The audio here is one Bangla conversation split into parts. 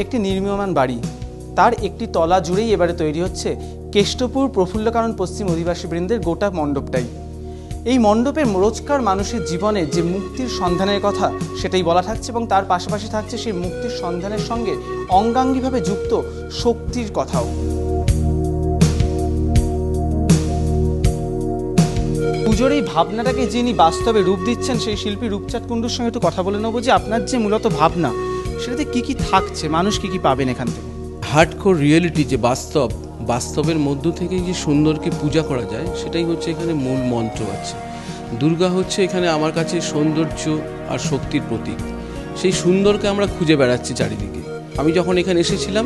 একটি নির্মীয়মান বাড়ি, তার একটি তলা জুড়েই এবারে তৈরি হচ্ছে কেষ্টপুর প্রফুল্লকানন পশ্চিম অধিবাসীবৃন্দের গোটা মণ্ডপটাই। এই মণ্ডপের রোজকার মানুষের জীবনে যে মুক্তির সন্ধানের কথা সেটাই বলা থাকছে, এবং তার পাশাপাশি থাকছে সেই মুক্তির সন্ধানের সঙ্গে অঙ্গাঙ্গিভাবে যুক্ত শক্তির কথাও। পুজোর এই ভাবনাটাকে যিনি বাস্তবে রূপ দিচ্ছেন সেই শিল্পী রূপচাঁদ কুণ্ডুর সঙ্গে একটু কথা বলে নেবো যে আপনার যে মূলত ভাবনা সেটাতে কি কি থাকছে, মানুষ কি কি পাবেন এখান থেকে। হার্ডকোর রিয়েলিটি, যে বাস্তবের মধ্য থেকে যে সুন্দরকে পূজা করা যায় সেটাই হচ্ছে এখানে মূল মন্ত্র আছে। দুর্গা হচ্ছে এখানে আমার কাছে সৌন্দর্য আর শক্তির প্রতীক। সেই সুন্দরকে আমরা খুঁজে বেড়াচ্ছি চারিদিকে। আমি যখন এখানে এসেছিলাম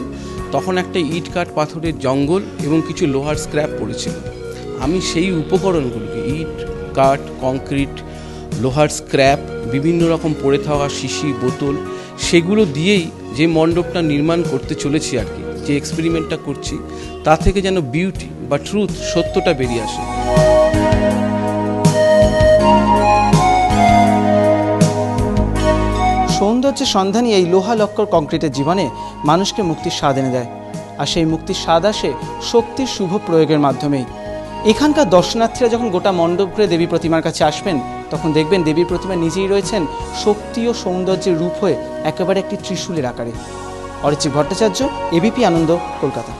তখন একটা ইট কাঠ পাথরের জঙ্গল এবং কিছু লোহার স্ক্র্যাপ পড়েছিল। আমি সেই উপকরণগুলোকে, ইট কাঠ, কংক্রিট, লোহার স্ক্র্যাপ, বিভিন্ন রকম পড়ে থাকা শিশি, বোতল, সেগুলো দিয়েই যে মণ্ডপটা নির্মাণ করতে চলেছি আর কি, যে এক্সপেরিমেন্টটা করছি, তা থেকে যেন বিউটি বা ট্রুথ, সত্যটা বেরিয়ে আসে। সৌন্দর্যের সন্ধানই এই লোহা লক্কর কংক্রিটের জীবনে মানুষকে মুক্তির স্বাদ এনে দেয়, আর সেই মুক্তির স্বাদ আসে শক্তির শুভ প্রয়োগের মাধ্যমেই। এখানকার দর্শনার্থীরা যখন গোটা মণ্ডপ ঘুরে দেবী প্রতিমার কাছে আসবেন তখন দেখবেন দেবীর প্রতিমা নিজেই রয়েছেন শক্তি ও সৌন্দর্যের রূপ হয়ে একেবারে একটি ত্রিশূলের আকারে। অরিজিৎ ভট্টাচার্য, এবিপি আনন্দ, কলকাতা।